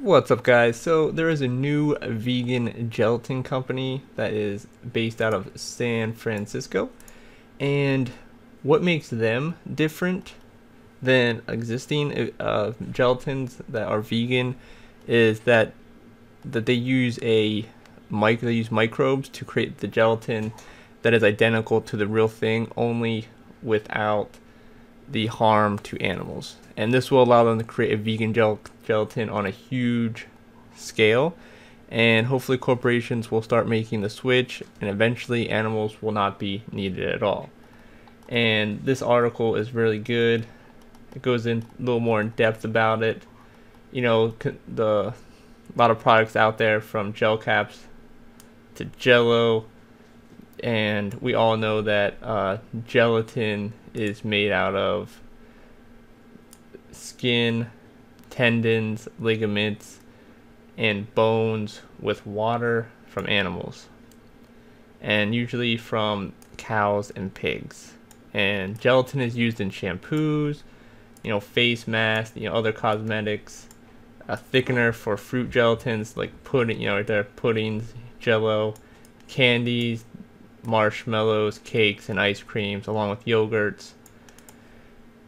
What's up, guys? So there is a new vegan gelatin company that is based out of San Francisco, and what makes them different than existing gelatins that are vegan is that they use microbes to create the gelatin that is identical to the real thing, only without the harm to animals. And this will allow them to create a vegan gelatin on a huge scale. And hopefully corporations will start making the switch, and eventually animals will not be needed at all. And this article is really good. It goes in a little more in depth about it. You know, a lot of products out there, from gel caps to Jello, and we all know that gelatin is made out of skin, tendons, ligaments, and bones with water from animals, and usually from cows and pigs. And gelatin is used in shampoos, face masks, other cosmetics, a thickener for fruit gelatins like pudding, their puddings, Jello, candies, marshmallows, cakes, and ice creams, along with yogurts,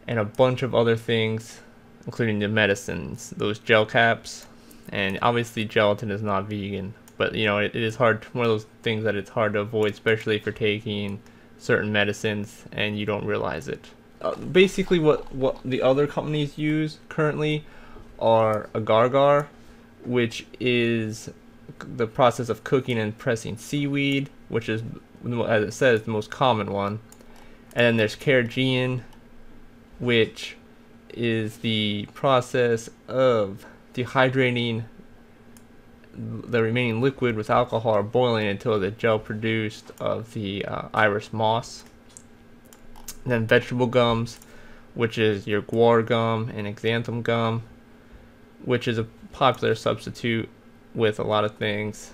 and a bunch of other things, including the medicines, those gel caps. And obviously gelatin is not vegan, but it is hard, one of those things that it's hard to avoid, especially if you're taking certain medicines and you don't realize it. Basically what the other companies use currently are agar-agar, which is the process of cooking and pressing seaweed, which is, as it says, the most common one. And then there's carrageenan, which is the process of dehydrating the remaining liquid with alcohol or boiling until the gel produced of the iris moss. And then vegetable gums, which is your guar gum and xanthan gum, which is a popular substitute with a lot of things.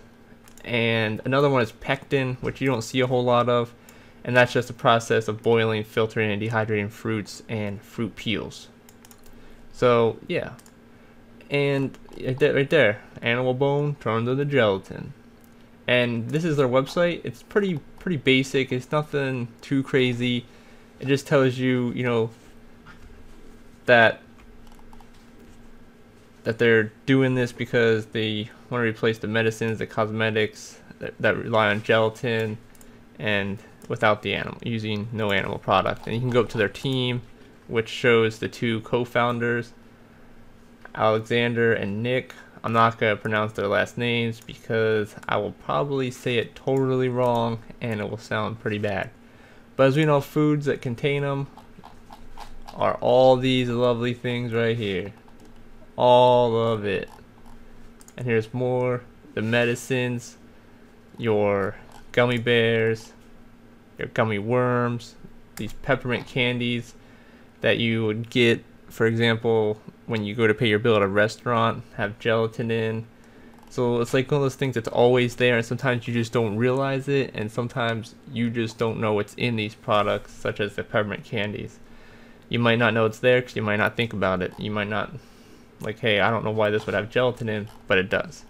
And another one is pectin, which you don't see a whole lot of, and that's just a process of boiling, filtering, and dehydrating fruits and fruit peels. So yeah, and right there, animal bone turned into gelatin. And this is their website. It's pretty basic. It's nothing too crazy. It just tells you, that they're doing this because they want to replace the medicines, the cosmetics that rely on gelatin, and without the animal, using no animal product. And you can go up to their team, which shows the two co-founders, Alexander and Nick. I'm not going to pronounce their last names because I will probably say it totally wrong and it will sound pretty bad. But as we know, foods that contain them are all these lovely things right here. All of it. And here's more. The medicines, your gummy bears, your gummy worms, these peppermint candies that you would get, for example, when you go to pay your bill at a restaurant, have gelatin in. So it's like one of those things that's always there, and sometimes you just don't realize it, and sometimes you just don't know what's in these products, such as the peppermint candies. You might not know it's there because you might not think about it. You might not, like, hey, I don't know why this would have gelatin in, but it does.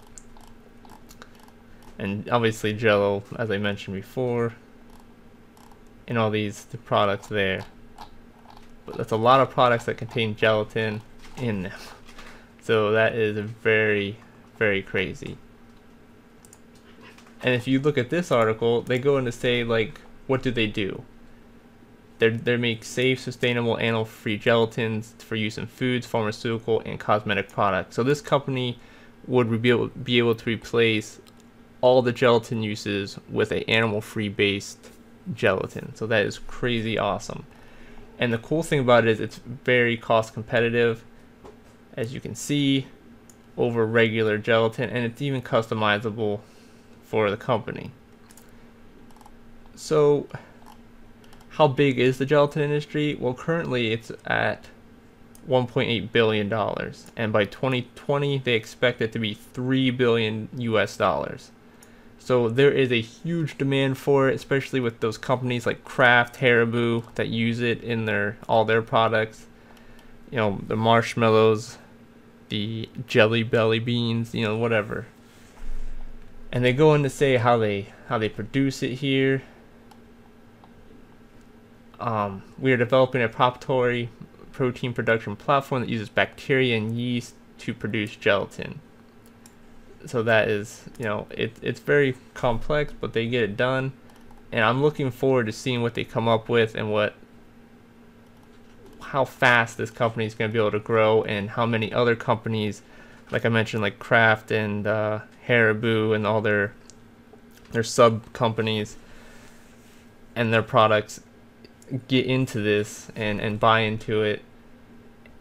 And obviously Jello, as I mentioned before, and all the products there. But that's a lot of products that contain gelatin in them. So that is very crazy. And if you look at this article, they go in to say, like, what do? They make safe, sustainable, animal-free gelatins for use in foods, pharmaceutical, and cosmetic products. So this company would be able to replace all the gelatin uses with a animal-free based gelatin. So that is crazy awesome. And the cool thing about it is it's very cost competitive, as you can see, over regular gelatin, and it's even customizable for the company. So how big is the gelatin industry? Well, currently it's at $1.8 billion, and by 2020 they expect it to be $3 billion US. So there is a huge demand for it, especially with those companies like Kraft, Haribo that use it in all their products. The marshmallows, the jelly belly beans, you know, whatever. And they go in to say how they produce it here. We are developing a proprietary protein production platform that uses bacteria and yeast to produce gelatin. So that is, you know, it's very complex, but they get it done. And I'm looking forward to seeing what they come up with and how fast this company is going to be able to grow, and how many other companies, like I mentioned, like Kraft and Haribo and all their sub companies and their products get into this and buy into it,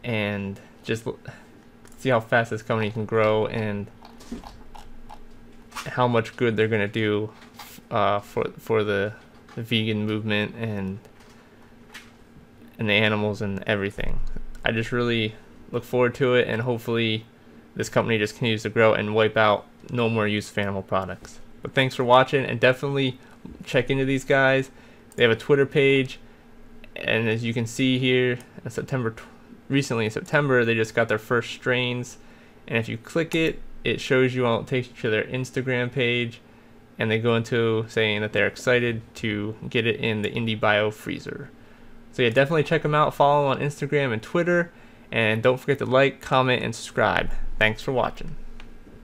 and just see how fast this company can grow and how much good they're going to do for the vegan movement and the animals and everything. I just really look forward to it, and hopefully this company just continues to grow and wipe out no more use of animal products. But thanks for watching, and definitely check into these guys. They have a Twitter page, and as you can see here, recently in September, they just got their first strains, and if you click it, it shows you it takes you to their Instagram page, and they go into saying that they're excited to get it in the Indie Bio freezer. So yeah, definitely check them out. Follow them on Instagram and Twitter, and don't forget to like, comment, and subscribe. Thanks for watching.